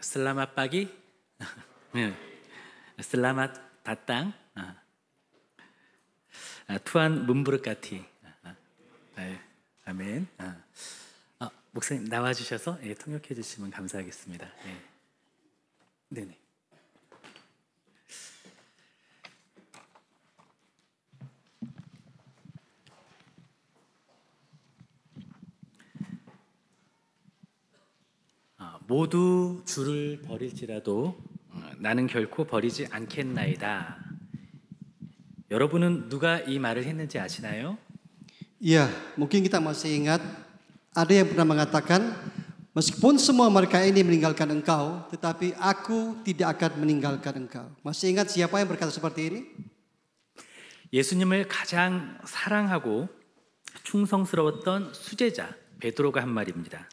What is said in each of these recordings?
Selamat pagi. Selamat datang. Tuan memberkati. 아멘. 목사님 나와주셔서 통역해 주시면 감사하겠습니다. 네네. 모두 주를 버릴지라도 나는 결코 버리지 않겠나이다. 여러분은 누가 이 말을 했는지 아시나요? Iya, mungkin kita masih ingat ada yang pernah mengatakan, meskipun semua mereka ini meninggalkan engkau, tetapi aku tidak akan meninggalkan engkau. Masih ingat siapa yang berkata seperti ini? 예수님을 가장 사랑하고 충성스러웠던 수제자 베드로가 한 말입니다.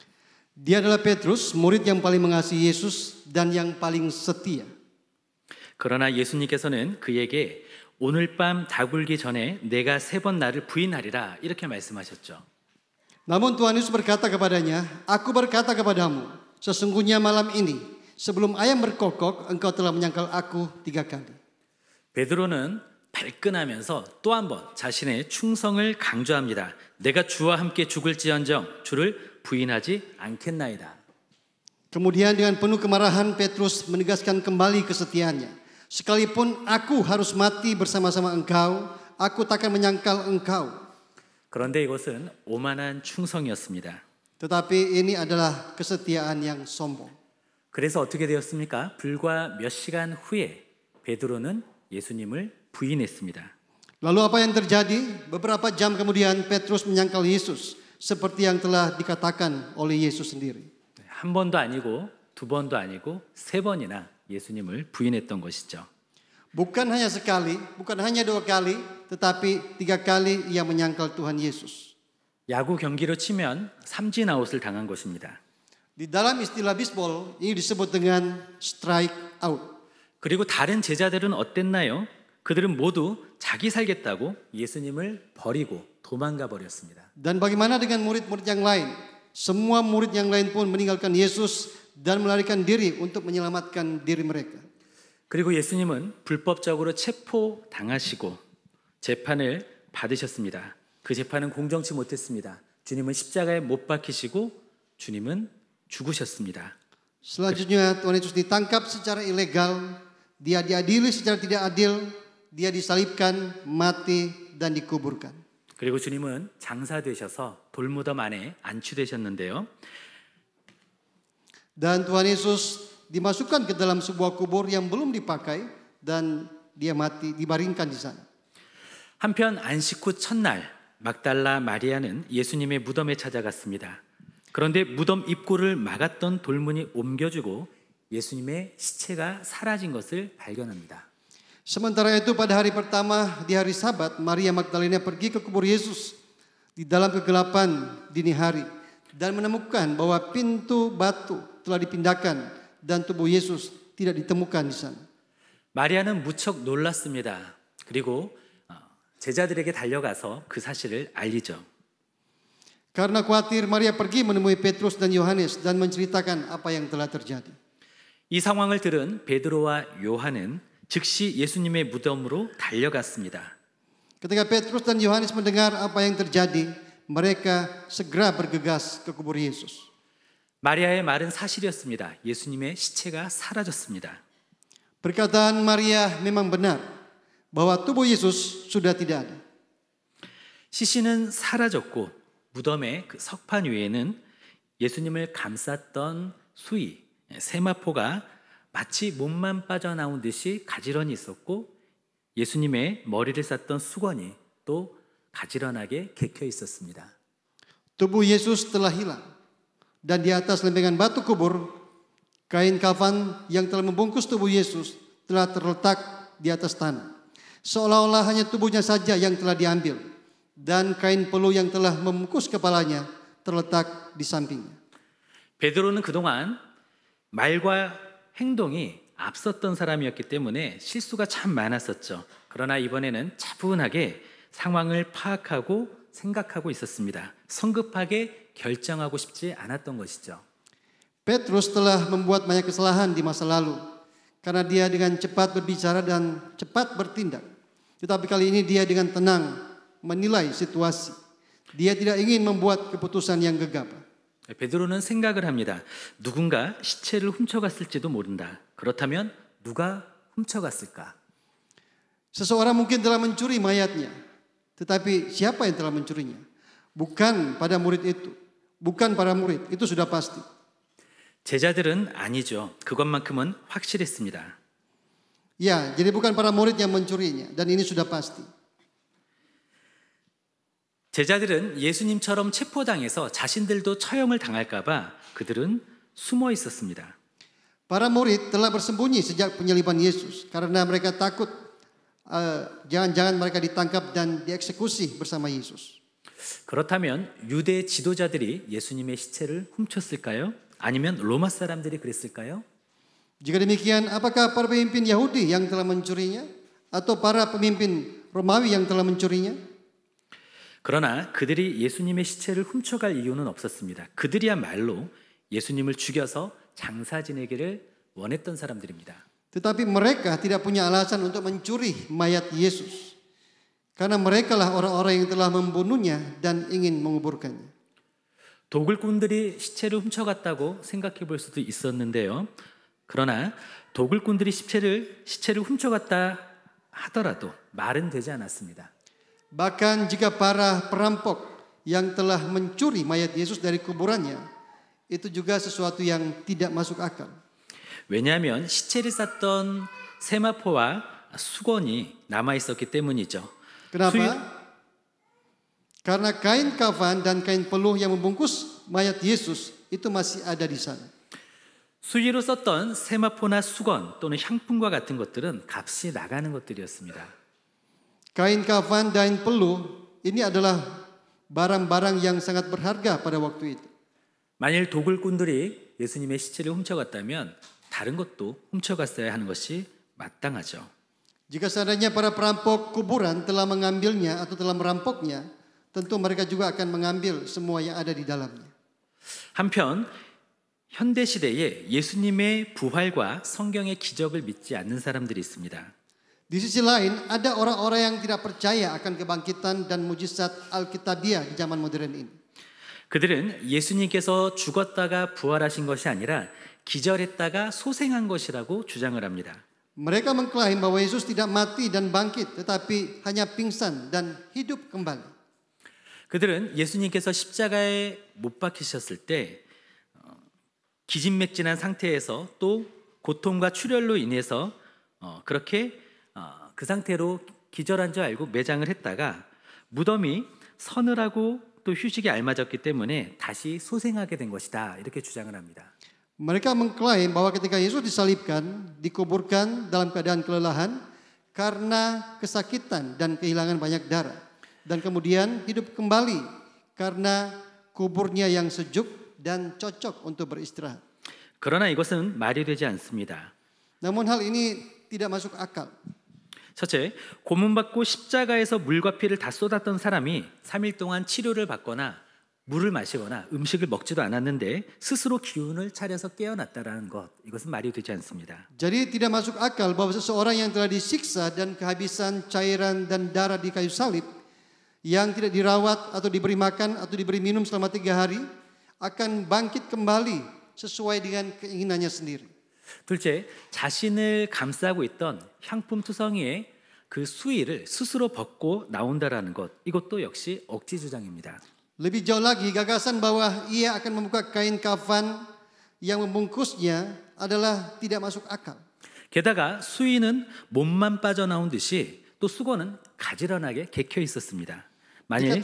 Dia adalah Petrus, murid yang paling mengasihi Yesus dan yang paling setia. 그러나 예수님께서는 그에게 오늘 밤 다 굴기 전에 내가 3번 나를 부인하리라 이렇게 말씀하셨죠. Namun Tuhan Yesus berkata kepadanya, aku berkata kepadamu, sesungguhnya malam ini sebelum ayam berkokok engkau telah menyangkal aku 3 kali. 베드로는 발끈하면서 또 한 번 자신의 충성을 강조합니다. 내가 주와 함께 죽을지언정 주를 부인하지 않겠나이다. Kemudian dengan penuh kemarahan Petrus menegaskan kembali kesetiaannya. Sekalipun aku harus mati bersama-sama engkau, aku takkan menyangkal engkau. 그런데 이것은 오만한 충성이었습니다. Tetapi ini adalah kesetiaan yang sombong. 그래서 어떻게 되었습니까? 불과 몇 시간 후에 베드로는 예수님을 부인했습니다. Lalu apa yang terjadi? Beberapa jam kemudian Petrus menyangkal Yesus seperti yang telah dikatakan oleh Yesus sendiri. 한 번도 아니고 두 번도 아니고 3번이나 예수님을 부인했던 것이죠. Bukan hanya sekali, bukan hanya 2 kali, tetapi 3 kali ia menyangkal Tuhan Yesus. 야구 경기로 치면 삼진 아웃을 당한 것입니다. Di dalam istilah bisbol ini disebut dengan strike out. 그리고 다른 제자들은 어땠나요? 그들은 모두 자기 살겠다고 예수님을 버리고 도망가 버렸습니다. Dan bagaimana dengan murid-murid yang lain? Semua murid yang lain pun meninggalkan Yesus dan melarikan diri untuk menyelamatkan diri mereka. 그리고 예수님은 불법적으로 체포당하시고 재판을 받으셨습니다. 그 재판은 공정치 못했습니다. 주님은 십자가에 못 박히시고 주님은 죽으셨습니다. Selanjutnya Tuhan Yesus ditangkap secara ilegal, dia diadili secara tidak adil, dia disalibkan, mati dan dikuburkan. 그리고 주님은 장사되셔서 돌무덤 안에 안치되셨는데요. Dan Tuhan Yesus dimasukkan ke dalam sebuah kubur yang belum dipakai dan dia mati dibaringkan di sana. 한편 안식 후 첫날 막달라 마리아는 예수님의 무덤에 찾아갔습니다. 그런데 무덤 입구를 막았던 돌문이 옮겨지고 예수님의 시체가 사라진 것을 발견합니다. Sementara itu pada hari pertama di hari Sabat, Maria Magdalena pergi ke kubur Yesus di dalam kegelapan dini hari dan menemukan bahwa pintu batu telah dipindahkan dan tubuh Yesus tidak ditemukan di sana. 마리아는 무척 놀랐습니다. 그리고 제자들에게 달려가서 그 사실을 알리죠. Karena khawatir, Maria pergi menemui Petrus dan Yohanes dan menceritakan apa yang telah terjadi. 이 상황을 들은 베드로와 요한은 즉시 예수님의 무덤으로 달려갔습니다. Ketika Petrus dan Yohanes mendengar apa yang terjadi, mereka segera bergegas ke kubur Yesus. 마리아의 말은 사실이었습니다. 예수님의 시체가 사라졌습니다. Perkataan Maria memang benar bahwa tubuh Yesus sudah tidak ada. 시신은 사라졌고 무덤의 그 석판 위에는 예수님을 감쌌던 수의, 세마포가 마치 몸만 빠져나온 듯이 가지런히 있었고 예수님의 머리를 쌌던 수건이 또 가지런하게 개켜 있었습니다. Tubuh Yesus telah hilang dan di atas lempengan batu kubur kain kafan yang telah membungkus tubuh Yesus telah terletak di atas tanah. Seolah-olah hanya tubuhnya saja yang telah diambil dan kain peluh yang telah membungkus kepalanya terletak di sampingnya. 베드로는 그동안 말과 행동이 앞섰던 사람이었기 때문에 실수가 참 많았었죠. 그러나 이번에는 차분하게 상황을 파악하고 생각하고 있었습니다. 성급하게 결정하고 싶지 않았던 것이죠. Petrus telah membuat banyak kesalahan di masa lalu karena dia dengan cepat berbicara dan cepat bertindak. Tetapi kali ini dia dengan tenang menilai situasi. Dia tidak ingin membuat keputusan yang gegabah. 베드로는 생각을 합니다. 누군가 시체를 훔쳐갔을지도 모른다. 그렇다면 누가 훔쳐갔을까? Seseorang mungkin telah mencuri mayatnya, tetapi siapa yang telah mencurinya? Bukan pada murid itu, bukan para murid, itu sudah pasti. 제자들은 아니죠. 그것만큼은 확실했습니다. Ya, jadi bukan para murid yang mencurinya, dan ini sudah pasti. 제자들은 예수님처럼 체포당해서 자신들도 처형을 당할까봐 그들은 숨어 있었습니다. Para murid telah bersembunyi sejak penyaliban Yesus karena mereka takut jangan-jangan mereka ditangkap dan dieksekusi bersama Yesus. 그렇다면 유대 지도자들이 예수님의 시체를 훔쳤을까요? 아니면 로마 사람들이 그랬을까요? Jika demikian, apakah para pemimpin Yahudi yang telah mencurinya atau para pemimpin Romawi yang telah mencurinya? 그러나 그들이 예수님의 시체를 훔쳐갈 이유는 없었습니다. 그들이야말로 예수님을 죽여서 장사 지내기를 원했던 사람들입니다. Tetapi mereka tidak punya alasan untuk mencuri mayat Yesus. Karena merekalah orang-orang yang telah membunuhnya dan ingin menguburkannya. 도굴꾼들이 시체를 훔쳐갔다고 생각해 볼 수도 있었는데요. 그러나 도굴꾼들이 시체를 훔쳐갔다 하더라도 말은 되지 않았습니다. Bahkan jika para perampok yang telah mencuri mayat Yesus dari kuburannya, itu juga sesuatu yang tidak masuk akal. 왜냐하면 시체를 쌌던 세마포와 수건이 남아 있었기 때문이죠. Kenapa? Karena kain kafan dan kain peluh yang membungkus mayat Yesus itu masih ada di sana. 수의로 썼던 세마포나 수건 또는 향품과 같은 것들은 값이 나가는 것들이었습니다. Kain kafan dan peluh ini adalah barang-barang yang sangat berharga pada waktu itu. 만일 도굴꾼들이 예수님의 시체를 훔쳐갔다면 다른 것도 훔쳐갔어야 하는 것이 마땅하죠. Jika seandainya para perampok kuburan telah mengambilnya atau telah merampoknya, tentu mereka juga akan mengambil semua yang ada di dalamnya. 한편 현대 시대에 예수님의 부활과 성경의 기적을 믿지 않는 사람들이 있습니다. Di sisi lain, ada orang-orang yang tidak percaya akan kebangkitan dan mujizat Alkitabiah di zaman modern ini. 그들은 예수님께서 죽었다가 부활하신 것이 아니라 기절했다가 소생한 것이라고 주장을 합니다. Mereka mengklaim bahwa Yesus tidak mati dan bangkit, tetapi hanya pingsan dan hidup kembali. 그들은 예수님께서 십자가에 못 박히셨을 때 기진맥진한 상태에서 또 고통과 출혈로 인해서 그렇게 그 상태로 기절한 줄 알고 매장을 했다가 무덤이 서늘하고 또 휴식에 알맞았기 때문에 다시 소생하게 된 것이다. 이렇게 주장을 합니다. Mereka mengklaim bahwa ketika Yesus disalibkan, dikuburkan dalam keadaan kelelahan karena kesakitan dan kehilangan banyak darah. Dan kemudian hidup kembali karena kuburnya yang sejuk dan cocok untuk beristirahat. 그러나 이것은 말이 되지 않습니다. Namun hal ini tidak masuk akal. 첫째, 고문받고 십자가에서 물과 피를 다 쏟았던 사람이 3일 동안 치료를 받거나 물을 마시거나 음식을 먹지도 않았는데 스스로 기운을 차려서 깨어났다라는 것, 이것은 말이 되지 않습니다. Jadi tidak masuk akal bahwa seseorang yang telah disiksa dan kehabisan cairan dan darah di kayu salib, yang tidak dirawat atau diberi makan atau diberi minum selama 3 hari, akan bangkit kembali sesuai dengan keinginannya sendiri. 둘째, 자신을 감싸고 있던 향품 투성이의 그 수의를 스스로 벗고 나온다라는 것, 이것도 역시 억지 주장입니다. Lebih jauh lagi, gagasan bahwa ia akan membuka kain kafan yang membungkusnya adalah tidak masuk akal. 게다가 수의는 몸만 빠져나온 듯이 또 수건은 가지런하게 개켜 있었습니다. 만일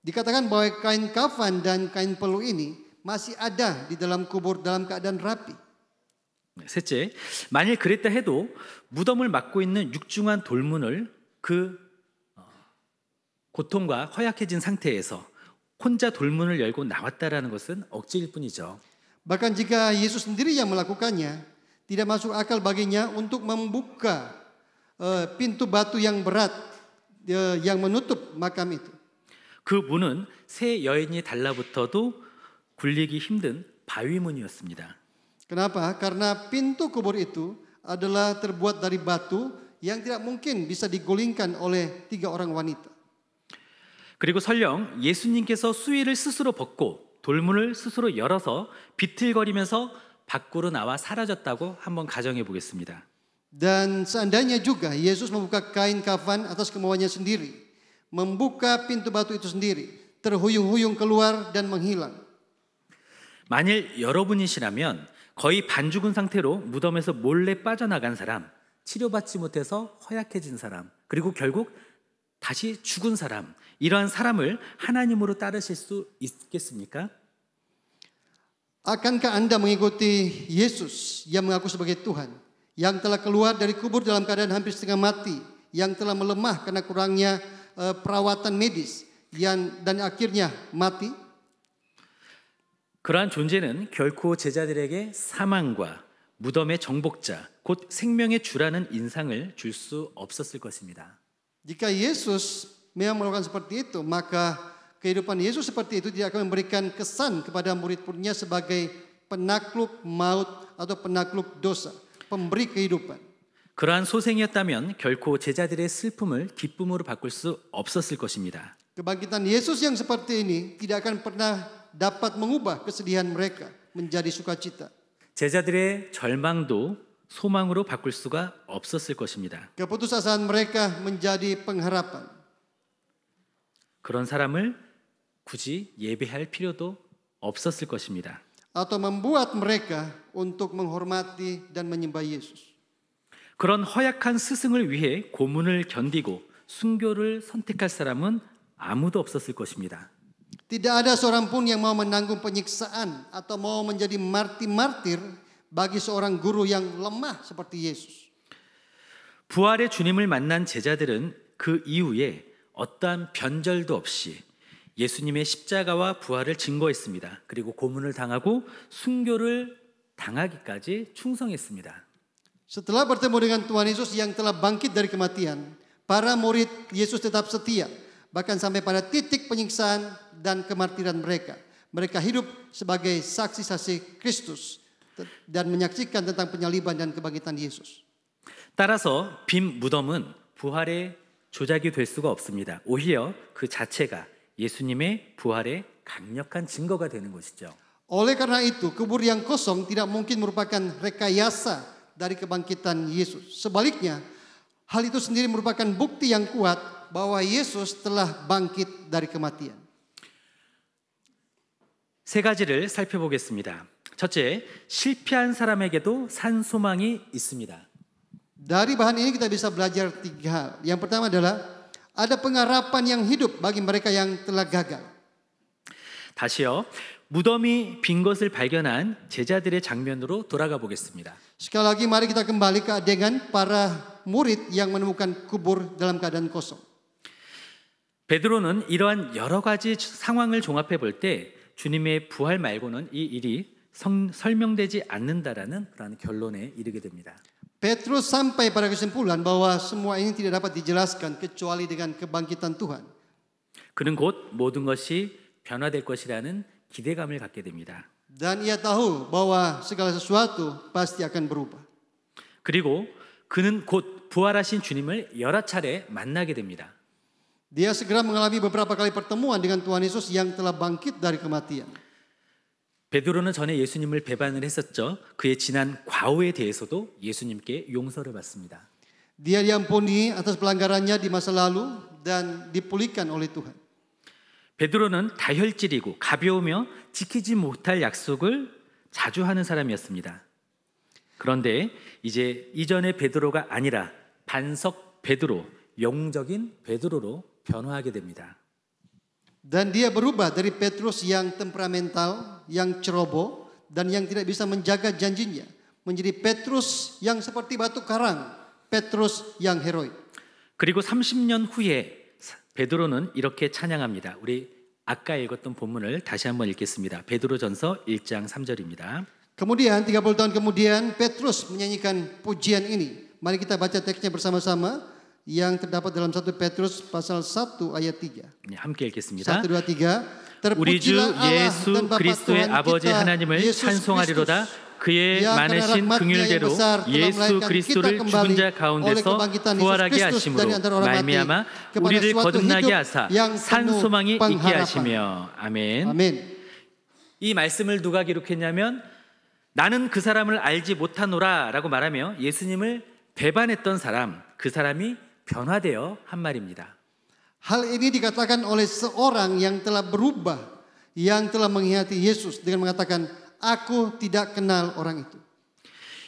Dikatakan bahwa kain kafan dan kain peluh ini masih ada di dalam kubur dalam keadaan rapi. 셋째, 만일 그랬다 해도 무덤을 막고 있는 육중한 돌문을 그 고통과 허약해진 상태에서 혼자 돌문을 열고 나왔다라는 것은 억지일 뿐이죠. Bahkan jika Yesus sendiri yang melakukannya, tidak masuk akal baginya untuk membuka pintu batu yang berat yang menutup makam itu. 그 문은 세 여인이 달라붙어도 굴리기 힘든 바위문이었습니다. Kenapa? Karena pintu kubur itu adalah terbuat dari batu yang tidak mungkin bisa digulingkan oleh 3 orang wanita. 그리고 설령 예수님께서 수의를 스스로 벗고 돌문을 스스로 열어서 비틀거리면서 밖으로 나와 사라졌다고 한번 가정해 보겠습니다. Dan seandainya juga Yesus membuka kain kafan atas kemauannya sendiri, membuka pintu batu itu sendiri, terhuyung-huyung keluar dan menghilang. 만일 여러분이시라면 거의 반죽은 상태로 무덤에서 몰래 빠져나간 사람, 치료받지 못해서 허약해진 사람, 그리고 결국 다시 죽은 사람, 이러한 사람을 하나님으로 따르실 수 있겠습니까? Akankah Anda mengikuti Yesus yang mengaku sebagai Tuhan, yang telah keluar dari kubur dalam keadaan hampir setengah mati, yang telah melemah karena kurangnya perawatan medis, dan akhirnya mati? 그러한 존재는 결코 제자들에게 사망과 무덤의 정복자, 곧 생명의 주라는 인상을 줄 수 없었을 것입니다. Jika Yesus memang melakukan seperti itu, maka kehidupan Yesus seperti itu tidak akan memberikan kesan kepada murid-muridnya sebagai penakluk maut atau penakluk dosa, pemberi kehidupan. 그러한 소생이었다면 결코 제자들의 슬픔을 기쁨으로 바꿀 수 없었을 것입니다. Kebangkitan Yesus yang seperti ini tidak akan pernah dapat mengubah kesedihan mereka menjadi sukacita. 제자들의 절망도 소망으로 바꿀 수가 없었을 것입니다. Keputusasaan mereka menjadi pengharapan. 그런 사람을 굳이 예배할 필요도 없었을 것입니다. Atau membuat mereka untuk menghormati dan menyembah Yesus. 그런 허약한 스승을 위해 고문을 견디고 순교를 선택할 사람은 아무도 없었을 것입니다. Tidak ada seorang pun yang mau menanggung penyiksaan atau mau menjadi martir bagi seorang guru yang lemah seperti Yesus. 부활의 주님을 만난 제자들은 그 이후에 어떠한 변절도 없이 예수님의 십자가와 부활을 증거했습니다. 그리고 고문을 당하고 순교를 당하기까지 충성했습니다. Setelah bertemu dengan Tuhan Yesus yang telah bangkit dari kematian, para murid Yesus tetap setia, bahkan sampai pada titik penyiksaan dan kemartiran mereka. Mereka hidup sebagai saksi-saksi Kristus dan menyaksikan tentang penyaliban dan kebangkitan Yesus. 따라서 빈 무덤은 부활의 조작이 될 수가 없습니다. 오히려 그 자체가 예수님의 부활의 강력한 증거가 되는 것이죠. Oleh karena itu, kubur yang kosong tidak mungkin merupakan rekayasa dari kebangkitan Yesus. Sebaliknya, hal itu sendiri merupakan bukti yang kuat bahwa Yesus telah bangkit dari kematian. 세 가지를 살펴보겠습니다. 첫째, 실패한 사람에게도 산 소망이 있습니다. Dari bahan ini kita bisa belajar 3 hal. Yang pertama adalah ada pengharapan yang hidup bagi mereka yang telah gagal. 다시요. 무덤이 빈 것을 발견한 제자들의 장면으로 돌아가 보겠습니다. Sekali lagi mari kita kembali ke adegan para murid yang menemukan kubur dalam keadaan kosong. 베드로는 이러한 여러 가지 상황을 종합해 볼 때 주님의 부활 말고는 이 일이 설명되지 않는다라는 그런 결론에 이르게 됩니다. Petrus sampai pada kesimpulan bahwa semua ini tidak dapat dijelaskan kecuali dengan kebangkitan Tuhan. 그는 곧 모든 것이 변화될 것이라는 기대감을 갖게 됩니다. Dan ia tahu bahwa segala sesuatu pasti akan berubah. 그리고 그는 곧 부활하신 주님을 여러 차례 만나게 됩니다. Dia segera mengalami beberapa kali pertemuan dengan Tuhan Yesus yang telah bangkit dari kematian. 베드로는 전에 예수님을 배반을 했었죠. 그의 지난 과오에 대해서도 예수님께 용서를 받습니다. Dia diampuni atas pelanggarannya di masa lalu dan dipulihkan oleh Tuhan. 베드로는 다혈질이고 가벼우며 지키지 못할 약속을 자주 하는 사람이었습니다. 그런데 이제 이전의 베드로가 아니라 반석 베드로, 영웅적인 베드로로 변화하게 됩니다. Dan dia berubah dari Petrus yang temperamental, yang ceroboh, dan yang tidak bisa menjaga janjinya, menjadi Petrus yang seperti batu karang, Petrus yang heroik. 그리고 30년 후에 베드로는 이렇게 찬양합니다. 우리 아까 읽었던 본문을 다시 한번 읽겠습니다. 베드로전서 1장 3절입니다. Kemudian 30 tahun kemudian Petrus menyanyikan pujian ini. Mari kita baca teksnya bersama-sama yang terdapat dalam 1 Petrus pasal 1 ayat 3. 함께 읽겠습니다. 1, 2, 3. 우리 주 Terpujilah Allah 예수 dan Bapa 그리스도의 Tuhan 아버지 kita, 하나님을 Yesus 찬송하리로다. Kristus, 그의 yang karena 많으신 rahmatnya yang 긍휼대로 besar telah 예수 melahirkan 그리스도를 kita kembali 죽은 자 oleh 가운데서 kebangkitan Yesus 부활하게 Kristus 하심으로 dari antara orang mati 말미암아 kepada 우리를 suatu 거듭나게 hidup 하사 yang 산 penuh 소망이 있게 pengharapan. 하시며 아멘. Amin. 이 말씀을 누가 기록했냐면 나는 그 사람을 알지 못하노라 라고 말하며 예수님을 배반했던 사람, 그 사람이 변화되어 한 말입니다. Hal ini dikatakan oleh seorang yang telah berubah, yang telah mengkhianati Yesus dengan mengatakan, aku tidak kenal orang itu.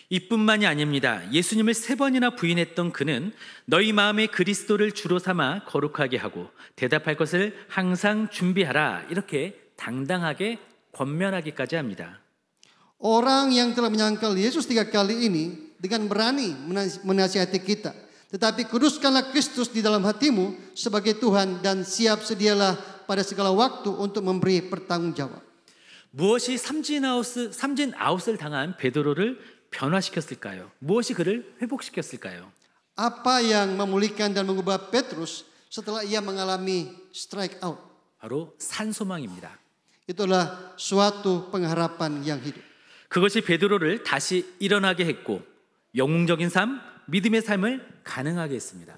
이뿐만이 아닙니다. 예수님을 3번이나 부인했던 그는 너희 마음에 그리스도를 주로 삼아 거룩하게 하고 대답할 것을 항상 준비하라 이렇게 당당하게 권면하기까지 합니다. Orang yang telah menyangkal Yesus 3 kali ini dengan berani menasihati kita. Tetapi kuduskanlah Kristus di dalam hatimu sebagai Tuhan dan siap sedialah pada segala waktu untuk memberi pertanggungjawab. 무엇이 삼진 아웃을 당한 베드로를 변화시켰을까요? 무엇이 그를 회복시켰을까요? Apa yang memulihkan dan mengubah Petrus setelah ia mengalami strike out? 바로 산소망입니다. Itulah suatu pengharapan yang hidup. 그것이 베드로를 다시 일어나게 했고 영웅적인 삶, 믿음의 삶을 가능하게 했습니다.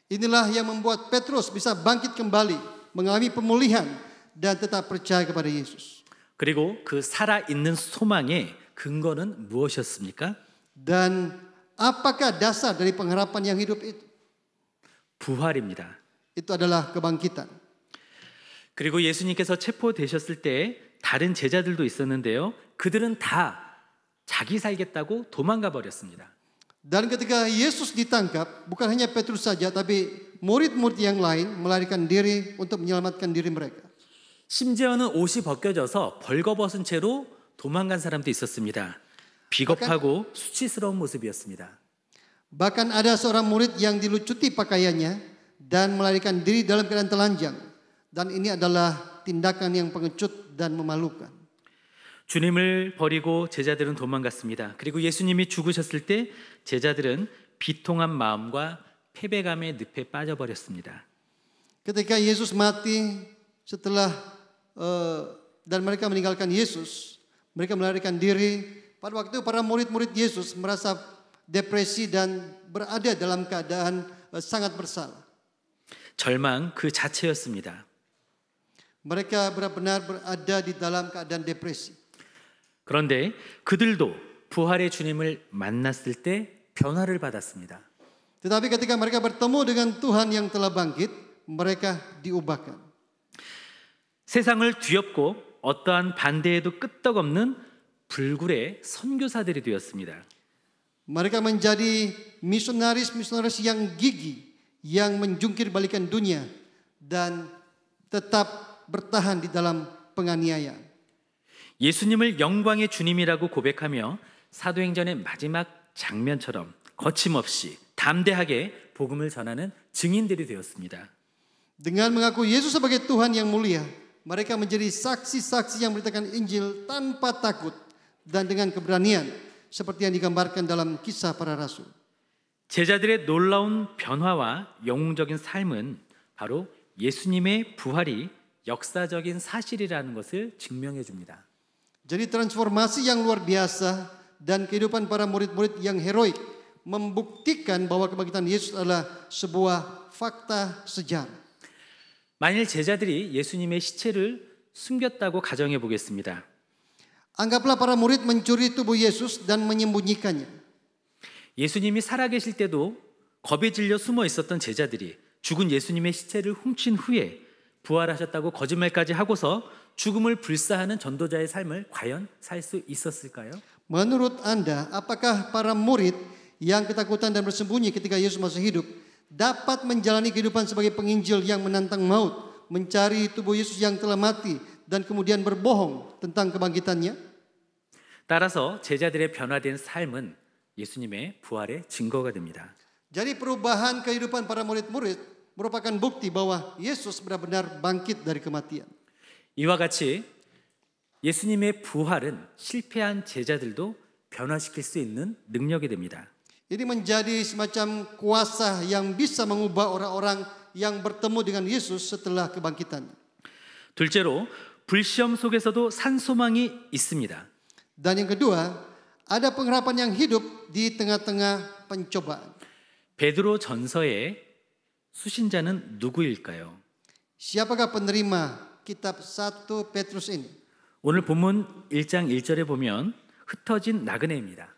Inilah yang membuat Petrus bisa bangkit kembali, mengalami pemulihan dan tetap percaya kepada Yesus. 그리고 그 살아있는 소망의 근거는 무엇이었습니까? Dan apakah dasar dari pengharapan yang hidup itu? 부활입니다. Itu adalah kebangkitan. 그리고 예수님께서 체포되셨을 때 다른 제자들도 있었는데요. 그들은 다 자기 살겠다고 도망가 버렸습니다. Dan ketika Yesus ditangkap, bukan hanya Petrus saja, tapi murid-murid yang lain melarikan diri untuk menyelamatkan diri mereka. 심지어는 옷이 벗겨져서 벌거벗은 채로 도망간 사람도 있었습니다. 비겁하고 수치스러운 모습이었습니다. Bahkan ada seorang murid yang dilucuti pakaiannya dan melarikan diri dalam keadaan telanjang. Dan ini adalah tindakan yang pengecut dan memalukan. 주님을 버리고 제자들은 도망갔습니다. 그리고 예수님이 죽으셨을 때 제자들은 비통한 마음과 패배감의 늪에 빠져버렸습니다. Ketika Yesus mati setelah dan mereka meninggalkan Yesus, mereka melarikan diri. Pada waktu itu para murid-murid Yesus merasa depresi dan berada dalam keadaan sangat bersalah. 절망 그 자체였습니다. Mereka benar-benar berada di dalam keadaan depresi. 그런데 그들도 부활의 주님을 만났을 때 변화를 받았습니다. Tetapi ketika mereka bertemu dengan Tuhan yang telah bangkit, mereka diubahkan. 세상을 뒤엎고 어떠한 반대에도 끄떡없는 불굴의 선교사들이 되었습니다. Mereka menjadi misionaris-misionaris yang gigih, yang menjungkir balikan dunia dan tetap bertahan di dalam penganiayaan. 예수님을 영광의 주님이라고 고백하며 사도행전의 마지막 장면처럼 거침없이 담대하게 복음을 전하는 증인들이 되었습니다. Dengan mengaku Yesus sebagai Tuhan yang mulia, mereka menjadi saksi-saksi yang memberitakan Injil tanpa takut dan dengan keberanian seperti yang digambarkan dalam kisah para rasul. 제자들의 놀라운 변화와 영웅적인 삶은 바로 예수님의 부활이 역사적인 사실이라는 것을 증명해 줍니다. Jadi transformasi yang luar biasa dan kehidupan para murid-murid yang heroik membuktikan bahwa kebangkitan Yesus adalah sebuah fakta sejarah. 만일 제자들이 예수님의 시체를 숨겼다고 가정해 보겠습니다. Anggaplah para murid mencuri tubuh Yesus dan menyembunyikannya. 예수님이 살아계실 때도 겁에 질려 숨어 있었던 제자들이 죽은 예수님의 시체를 훔친 후에 부활하셨다고 거짓말까지 하고서 죽음을 불사하는 전도자의 삶을 과연 살 수 있었을까요? Menurut Anda, apakah para murid yang ketakutan dan bersembunyi ketika Yesus masih hidup dapat menjalani kehidupan sebagai penginjil yang menantang maut, mencari tubuh Yesus yang telah mati dan kemudian berbohong tentang kebangkitannya? 따라서 제자들의 변화된 삶은 예수님의 부활의 증거가 됩니다. Jadi perubahan kehidupan para murid-murid merupakan bukti bahwa Yesus benar-benar bangkit dari kematian. 이와 같이 예수님의 부활은 실패한 제자들도 변화시킬 수 있는 능력이 됩니다. Ini menjadi semacam kuasa yang bisa mengubah orang-orang yang bertemu dengan Yesus setelah kebangkitan. 둘째로 불시험 속에서도 산소망이 있습니다. Dan yang kedua, ada pengharapan yang hidup di tengah-tengah pencobaan. 베드로 전서의 수신자는 누구일까요? Siapakah penerima kitab 1 Petrus ini? 오늘 본문 1장 1절에 보면 흩어진 나그네입니다.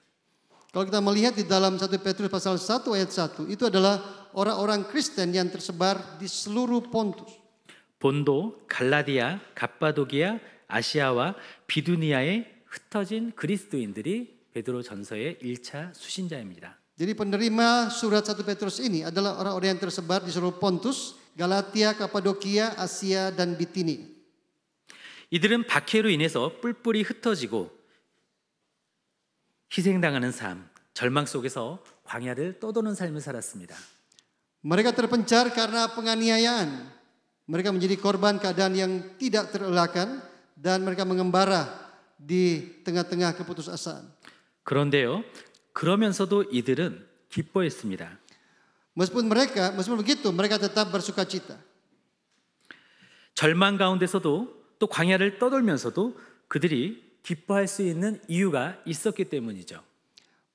Kalau kita melihat di dalam 1 Petrus pasal 1 ayat 1, itu adalah orang-orang Kristen yang tersebar di seluruh Pontus. 본도, 갈라디아, 갑바도기아, 아시아와 비두니아에 흩어진 그리스도인들이 베드로 전서의 1차 수신자입니다. Jadi penerima surat 1 Petrus ini adalah orang-orang yang tersebar di seluruh Pontus, Galatia, Kapadokia, Asia, dan Bitinia. 이들은 박해로 인해서 뿔뿔이 흩어지고 희생당하는 삶, 절망 속에서 광야를 떠도는 삶을 살았습니다. Mereka terpencar karena penganiayaan. Mereka menjadi korban keadaan yang tidak terelakkan dan mereka mengembara di tengah-tengah keputusasaan. 그런데요, 그러면서도 이들은 기뻐했습니다. Meskipun begitu, mereka tetap bersukacita. 절망 가운데서도 또 광야를 떠돌면서도 그들이 기뻐할 수 있는 이유가 있었기 때문이죠.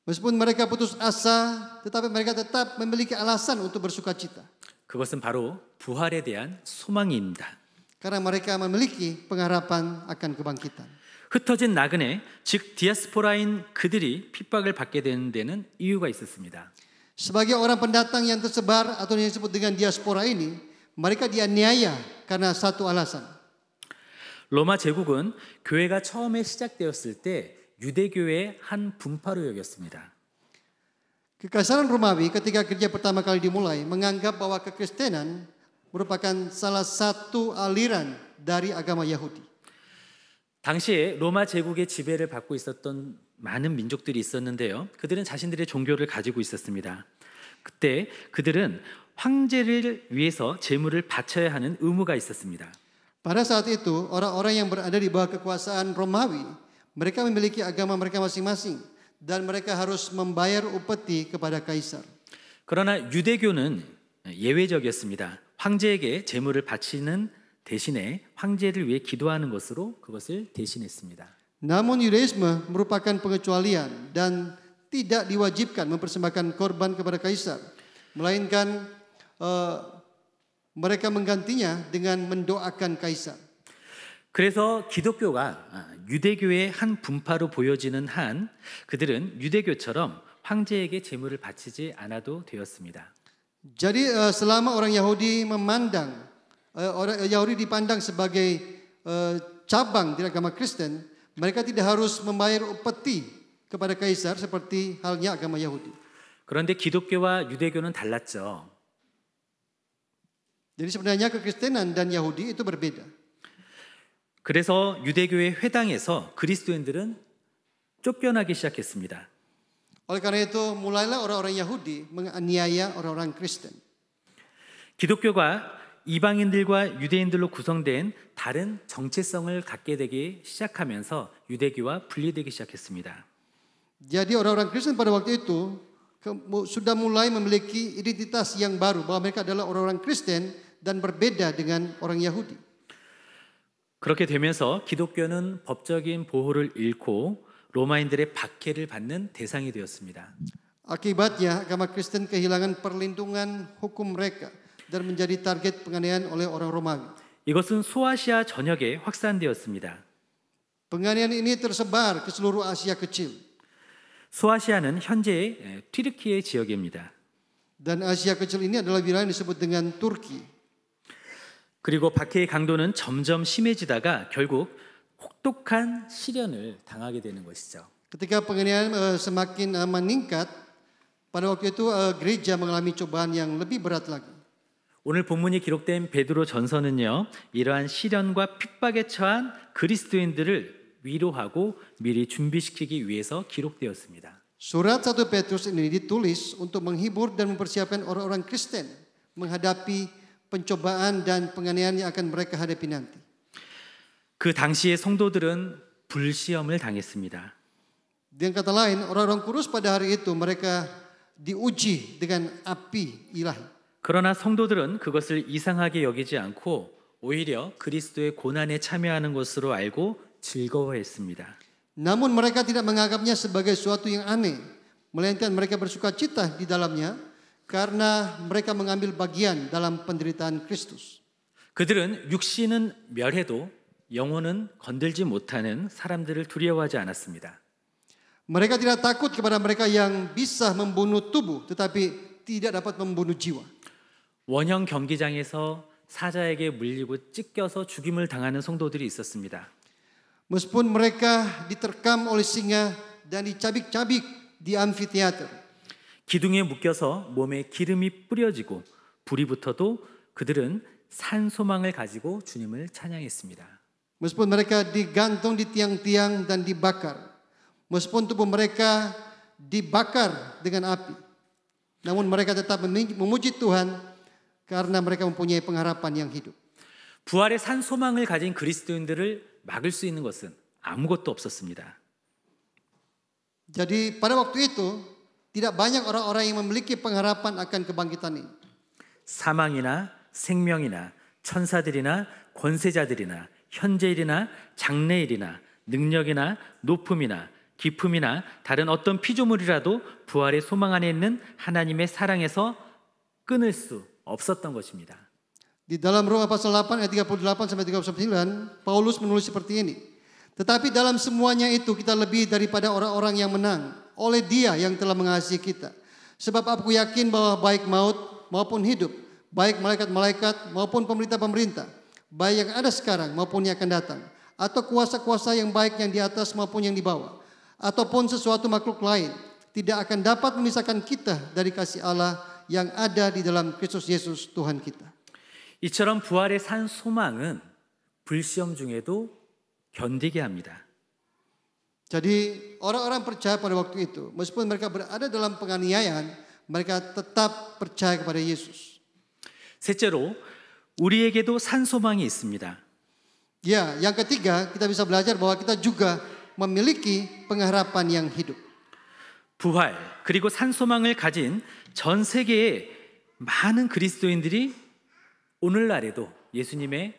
Meskipun mereka putus asa, tetapi mereka tetap memiliki alasan untuk bersukacita. 그것은 바로 부활에 대한 소망입니다. Karena mereka memiliki pengharapan akan kebangkitan. 흩어진 나그네, 즉 디아스포라인 그들이 핍박을 받게 되는 데는 이유가 있었습니다. Sebagai orang pendatang yang tersebar atau yang disebut dengan diaspora ini, mereka dianiaya karena satu alasan. 로마 제국은 교회가 처음에 시작되었을 때 유대교의 한 분파로 여겼습니다. Kekaisaran Romawi ketika kerja pertama kali dimulai menganggap bahwa kekristenan merupakan salah satu aliran dari agama Yahudi. 당시에 로마 제국의 지배를 받고 있었던 많은 민족들이 있었는데요. 그들은 자신들의 종교를 가지고 있었습니다. 그때 그들은 황제를 위해서 제물을 바쳐야 하는 의무가 있었습니다. Pada saat itu, orang-orang yang berada di bawah kekuasaan Romawi, mereka memiliki agama mereka masing-masing dan mereka harus membayar upeti kepada kaisar. 그러나 유대교는 예외적이었습니다. 황제에게 제물을 바치는 대신에 황제를 위해 기도하는 것으로 그것을 대신했습니다. Namun Yudaisme merupakan pengecualian dan tidak diwajibkan mempersembahkan korban kepada kaisar, melainkan mereka menggantinya dengan mendoakan kaisar. 그래서 기독교가 유대교의 한 분파로 보여지는 한 그들은 유대교처럼 황제에게 제물을 바치지 않아도 되었습니다. Jadi selama orang Yahudi orang Yahudi dipandang sebagai cabang dari agama Kristen, mereka tidak harus membayar upeti kepada kaisar seperti halnya agama Yahudi. 그런데 기독교와 유대교는 달랐죠. Jadi sebenarnya kekristenan dan Yahudi itu berbeda. 그래서 유대교의 회당에서 그리스도인들은 쫓겨나기 시작했습니다. Oleh karena itu mulailah orang-orang Yahudi menganiaya orang-orang Kristen. 기독교가 이방인들과 유대인들로 구성된 다른 정체성을 갖게 되기 시작하면서 유대교와 분리되기 시작했습니다. Jadi orang-orang Kristen pada waktu itu sudah mulai memiliki identitas yang baru bahwa mereka adalah orang-orang Kristen dan berbeda dengan orang Yahudi. 그렇게 되면서 기독교는 법적인 보호를 잃고 로마인들의 박해를 받는 대상이 되었습니다. Akibatnya agama Kristen kehilangan perlindungan hukum mereka dan menjadi target penganiayaan oleh orang Romawi. 이것은 소아시아 전역에 확산되었습니다. Penganiayaan ini tersebar ke seluruh Asia kecil. 소아시아는 현재의 튀르키예 지역입니다. Dan Asia kecil ini adalah wilayah yang disebut dengan Turki. 그리고 박해의 강도는 점점 심해지다가 결국 혹독한 시련을 당하게 되는 것이죠. Ketika penganiayaan semakin meningkat, pada waktu itu gereja mengalami cobaan yang lebih berat lagi. 오늘 본문이 기록된 베드로 전서는요, 이러한 시련과 핍박에 처한 그리스도인들을 위로하고 미리 준비시키기 위해서 기록되었습니다. Surat 1 Petrus ini ditulis untuk menghibur dan mempersiapkan orang-orang Kristen menghadapi pencobaan dan penganiayaan yang akan mereka hadapi nanti. 그 당시의 성도들은 불시험을 당했습니다. Dengan kata lain, orang-orang kudus pada hari itu mereka diuji dengan api ilahi. 그러나 성도들은 그것을 이상하게 여기지 않고 오히려 그리스도의 고난에 참여하는 것으로 알고 즐거워했습니다. Namun mereka tidak menganggapnya sebagai suatu yang aneh, melainkan mereka bersuka cita di dalamnya karena mereka mengambil bagian dalam penderitaan Kristus. 그들은 육신은 멸해도 영혼은 건들지 못하는 사람들을 두려워하지 않았습니다. Mereka tidak takut kepada mereka yang bisa membunuh tubuh tetapi tidak dapat membunuh jiwa. 원형 경기장에서 사자에게 물리고 찢겨서 죽임을 당하는 성도들이 있었습니다. Meskipun mereka diterkam oleh singa dan dicabik-cabik di amfiteater. 기둥에 묶여서 몸에 기름이 뿌려지고 불이 붙어도 그들은 산 소망을 가지고 주님을 찬양했습니다. Meskipun mereka digantung di tiang-tiang dan dibakar. Meskipun tubuh mereka dibakar dengan api. Namun mereka tetap memuji Tuhan karena mereka mempunyai pengharapan yang hidup. 부활의 산 소망을 가진 그리스도인들을 막을 수 있는 것은 아무것도 없었습니다. Jadi pada waktu itu tidak banyak orang-orang yang memiliki pengharapan akan kebangkitan ini. 사망이나 생명이나 천사들이나 권세자들이나 현재일이나 장래일이나 능력이나 높음이나 기품이나 다른 어떤 피조물이라도 부활의 소망 안에 있는 하나님의 사랑에서 끊을 수 없었던 것입니다. Di dalam Roma pasal 8 ayat 38 sampai 39, Paulus menulis seperti ini. Tetapi dalam semuanya itu kita lebih daripada orang-orang yang menang oleh Dia yang telah mengasihi kita. Sebab aku yakin bahwa baik maut maupun hidup, baik malaikat-malaikat maupun pemerintah-pemerintah, baik yang ada sekarang maupun yang akan datang, atau kuasa-kuasa yang baik yang di atas maupun yang di bawah, ataupun sesuatu makhluk lain, tidak akan dapat memisahkan kita dari kasih Allah yang ada di dalam Kristus Yesus Tuhan kita. 이처럼 부활의 산 소망은 불시험 중에도 견디게 합니다. Jadi orang-orang percaya pada waktu itu, meskipun mereka berada dalam penganiayaan, mereka tetap percaya kepada Yesus. 셋째로 우리에게도 산 소망이 있습니다. Ya, yang ketiga kita bisa belajar bahwa kita juga memiliki pengharapan yang hidup. 부활 그리고 산 소망을 가진 전 세계의 많은 그리스도인들이 오늘날에도 예수님의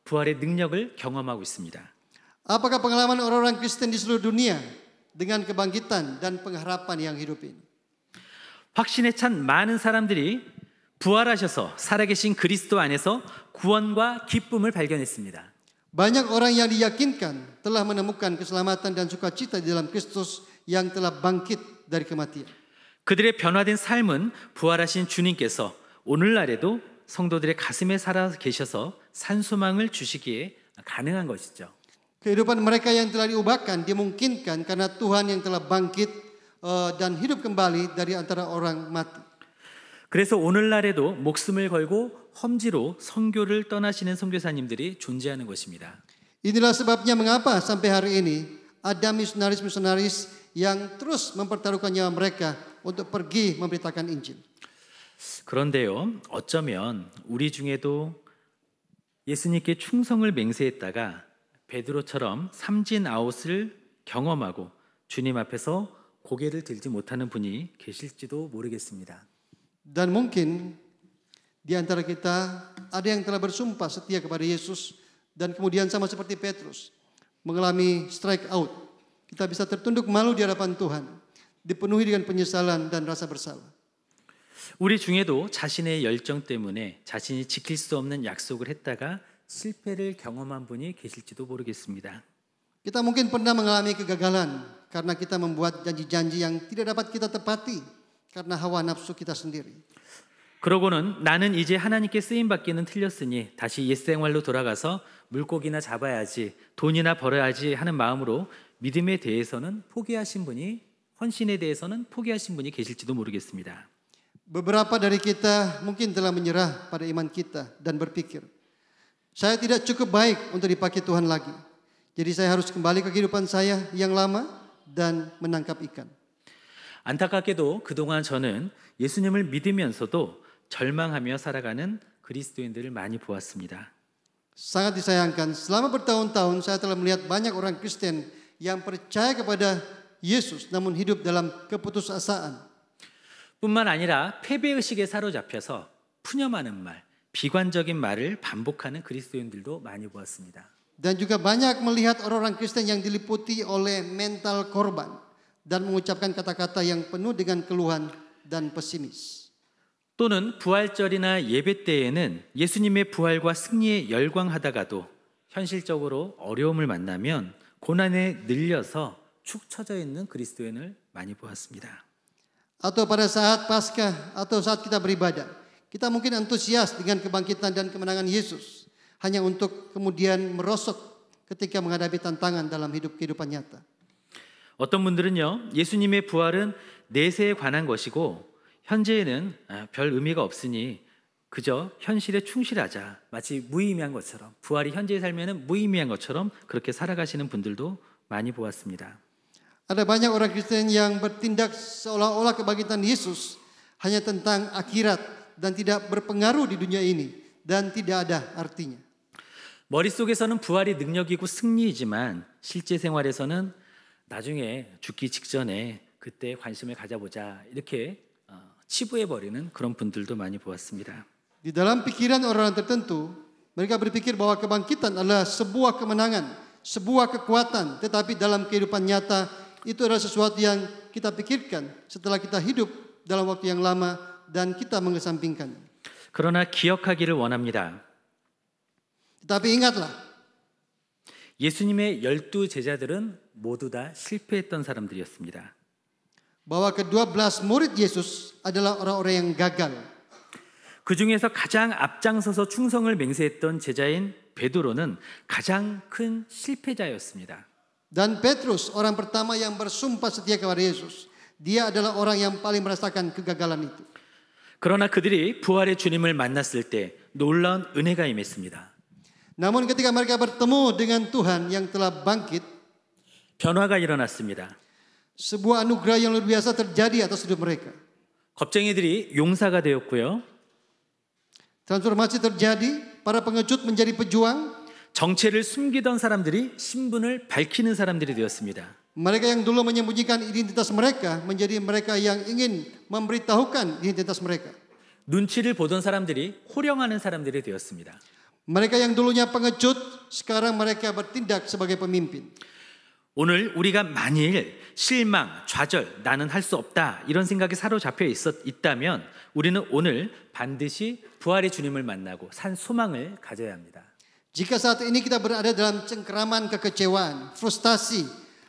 부활의 능력을 경험하고 있습니다. Apakah pengalaman orang-orang Kristen di seluruh dunia dengan kebangkitan dan pengharapan yang hidup ini? 확신에 찬 많은 사람들이 부활하셔서 살아계신 그리스도 안에서 구원과 기쁨을 발견했습니다. Banyak orang yang diyakinkan telah menemukan keselamatan dan sukacita di dalam Kristus yang telah bangkit dari kematian. 그들의 변화된 삶은 부활하신 주님께서 오늘날에도 성도들의 가슴에 살아 계셔서 산소망을 주시기에 가능한 것이죠. Kehidupan mereka yang telah diubahkan dimungkinkan karena Tuhan yang telah bangkit dan hidup kembali dari antara orang mati. 그래서 오늘날에도 목숨을 걸고 험지로 선교를 떠나시는 선교사님들이 존재하는 것입니다. Inilah sebabnya mengapa sampai hari ini ada misionaris-misionaris yang terus mempertaruhkan nyawa mereka untuk pergi memberitakan Injil. 그런데요, 어쩌면 우리 중에도 예수님께 충성을 맹세했다가 베드로처럼 삼진 아웃을 경험하고 주님 앞에서 고개를 들지 못하는 분이 계실지도 모르겠습니다. Dan mungkin di antara kita ada yang telah bersumpah setia kepada Yesus dan kemudian sama seperti Petrus mengalami strike out. Kita bisa tertunduk malu di hadapan Tuhan, dipenuhi dengan penyesalan dan rasa bersalah. 우리 중에도 자신의 열정 때문에 자신이 지킬 수 없는 약속을 했다가 실패를 경험한 분이 계실지도 모르겠습니다. Kita mungkin pernah mengalami kegagalan karena kita membuat janji-janji yang tidak dapat kita tepati karena hawa nafsu kita sendiri. 그러고는 나는 이제 하나님께 쓰임 받기는 틀렸으니 다시 옛 생활로 돌아가서 물고기나 잡아야지, 돈이나 벌어야지 하는 마음으로 믿음에 대해서는 포기하신 분이, 헌신에 대해서는 포기하신 분이 계실지도 모르겠습니다. Beberapa dari kita mungkin telah menyerah pada iman kita dan berpikir, saya tidak cukup baik untuk dipakai Tuhan lagi. Jadi saya harus kembali ke kehidupan saya yang lama dan menangkap ikan. 안타깝게도 그동안 저는 예수님을 믿으면서도 절망하며 살아가는 그리스도인들을 많이 보았습니다. Sangat disayangkan, selama bertahun-tahun saya telah melihat banyak orang Kristen yang percaya kepada Yesus namun hidup dalam keputusasaan. 뿐만 아니라 패배의식에 사로잡혀서 푸념하는 말, 비관적인 말을 반복하는 그리스도인들도 많이 보았습니다. Dan juga banyak melihat orang-orang Kristen yang diliputi oleh mental korban dan mengucapkan kata-kata yang penuh dengan keluhan dan pesimis. 또는 부활절이나 예배 때에는 예수님의 부활과 승리에 열광하다가도 현실적으로 어려움을 만나면 고난에 늘려서 축 처져 있는 그리스도인을 많이 보았습니다. Atau pada saat Paskah atau saat kita beribadah, kita mungkin antusias dengan kebangkitan dan kemenangan Yesus, hanya untuk kemudian merosot ketika menghadapi tantangan dalam kehidupan nyata. 어떤 분들은요, 예수님의 부활은 내세에 관한 것이고 현재에는 별 의미가 없으니 그저 현실에 충실하자, 마치 무의미한 것처럼, 부활이 현재의 삶에는 무의미한 것처럼 그렇게 살아가시는 분들도 많이 보았습니다. Ada banyak orang Kristen yang bertindak seolah-olah kebangkitan Yesus hanya tentang akhirat dan tidak berpengaruh di dunia ini dan tidak ada artinya. 머릿속에서는 부활이 능력이고 승리이지만 실제 생활에서는 나중에 죽기 직전에 그때 관심을 가져보자 이렇게 치부해버리는 그런 분들도 많이 보았습니다. Di dalam pikiran orang tertentu, mereka berpikir bahwa kebangkitan adalah sebuah kemenangan, sebuah kekuatan, tetapi dalam kehidupan nyata itu adalah sesuatu yang kita pikirkan setelah kita hidup dalam waktu yang lama dan kita mengesampingkan. 그러나 기억하기를 원합니다. Tetapi ingatlah, 예수님의 12 제자들은 모두 다 실패했던 사람들이었습니다. bahwa ke-12 murid Yesus adalah orang-orang yang gagal. 그 중에서 가장 앞장서서 충성을 맹세했던 제자인 베드로는 가장 큰 실패자였습니다. Dan Petrus, orang pertama yang bersumpah setia kepada Yesus, dia adalah orang yang paling merasakan kegagalan itu. 그러나 그들이 부활의 주님을 만났을 때 놀라운 은혜가 임했습니다. Namun ketika mereka bertemu dengan Tuhan yang telah bangkit, 변화가 일어났습니다. sebuah anugerah yang luar biasa terjadi atas hidup mereka. 겁쟁이들이 용사가 되었고요. Transformasi terjadi, para pengecut menjadi pejuang. 정체를 숨기던 사람들이 신분을 밝히는 사람들이 되었습니다. Mereka yang dulu menyembunyikan identitas mereka menjadi mereka yang ingin memberitahukan identitas mereka. 눈치를 보던 사람들이 호령하는 사람들이 되었습니다. Mereka yang dulunya pengecut, sekarang mereka bertindak sebagai pemimpin. 오늘 우리가 만일 실망, 좌절, 나는 할 수 없다 이런 생각에 사로잡혀 있다면 우리는 오늘 반드시 부활의 주님을 만나고 산 소망을 가져야 합니다. Jika saat ini kita berada dalam cengkeraman kekecewaan, frustasi,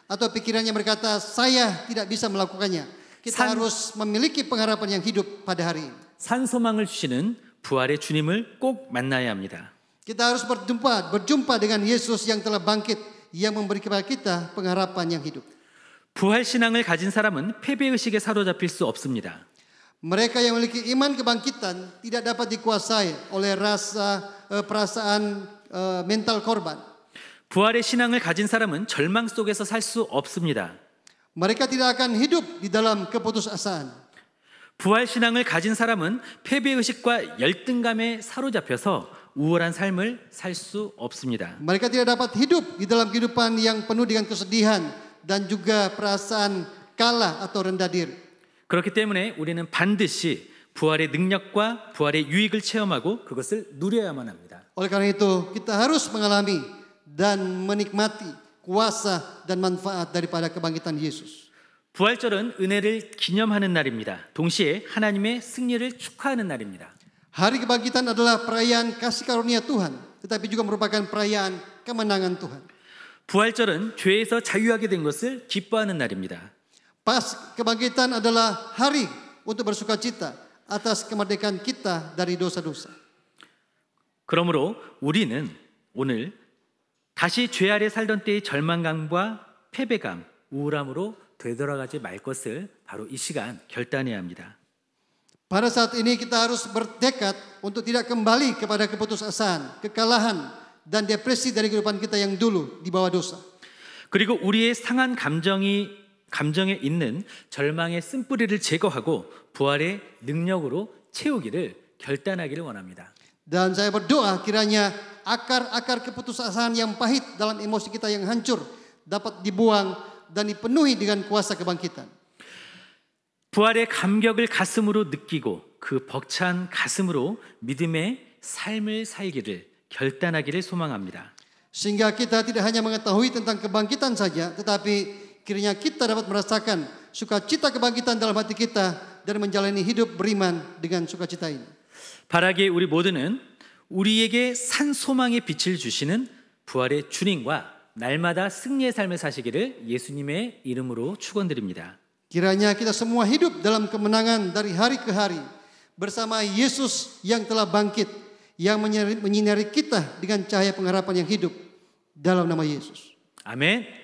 atau pikirannya berkata, saya tidak bisa melakukannya. Kita harus memiliki pengharapan yang hidup pada hari ini. 산 소망을 주시는 부활의 주님을 꼭 만나야 합니다. Kita harus berjumpa dengan Yesus yang telah bangkit, yang memberi kepada kita pengharapan yang hidup. 부활 신앙을 가진 사람은 패배 의식에 사로잡힐 수 없습니다. Mereka yang memiliki iman kebangkitan tidak dapat dikuasai oleh perasaan mental korban. 부활의 신앙을 가진 사람은 절망 속에서 살 수 없습니다. Mereka tidak akan hidup di dalam keputusasaan. 부활 신앙을 가진 사람은 패배 의식과 열등감에 사로잡혀서 우월한 삶을 살 수 없습니다. Mereka tidak dapat hidup di dalam kehidupan yang penuh dengan kesedihan dan juga perasaan kalah atau rendah diri. 그렇기 때문에 우리는 반드시 부활의 능력과 부활의 유익을 체험하고 그것을 누려야만 합니다. Oleh karena itu, kita harus mengalami dan menikmati kuasa dan manfaat daripada kebangkitan Yesus. 부활절은 은혜를 기념하는 날입니다. 동시에 하나님의 승리를 축하하는 날입니다. Hari kebangkitan adalah perayaan kasih karunia Tuhan, tetapi juga merupakan perayaan kemenangan Tuhan. 부활절은 죄에서 자유하게 된 것을 기뻐하는 날입니다. Kebangkitan adalah hari untuk bersukacita atas kemerdekaan kita dari dosa-dosa. 그러므로 우리는 오늘 다시 죄 아래 살던 때의 절망감과 패배감, 우울함으로 되돌아가지 말 것을 바로 이 시간 결단해야 합니다. Pada saat ini kita harus bertekad untuk tidak kembali kepada keputusasaan, kekalahan, dan depresi dari kehidupan kita yang dulu di bawah dosa. 그리고 우리의 상한 감정에 있는 절망의 쓴뿌리를 제거하고 부활의 능력으로 채우기를 결단하기를 원합니다. Dan saya berdoa kiranya akar-akar keputusasaan yang pahit dalam emosi kita yang hancur dapat dibuang dan dipenuhi dengan kuasa kebangkitan. 부활의 감격을 가슴으로 느끼고 그 벅찬 가슴으로 믿음의 삶을 살기를 결단하기를 소망합니다. Sehingga kita tidak hanya mengetahui tentang kebangkitan saja, tetapi kiranya kita dapat merasakan sukacita kebangkitan dalam hati kita dan menjalani hidup beriman dengan sukacita ini. 바라기에 우리 모두는 우리에게 산 소망의 빛을 주시는 부활의 주님과 날마다 승리의 삶을 사시기를 예수님의 이름으로 축원드립니다. Kiranya kita semua hidup dalam kemenangan dari hari ke hari bersama Yesus yang telah bangkit, yang menyinari kita dengan cahaya pengharapan yang hidup dalam nama Yesus. 아멘.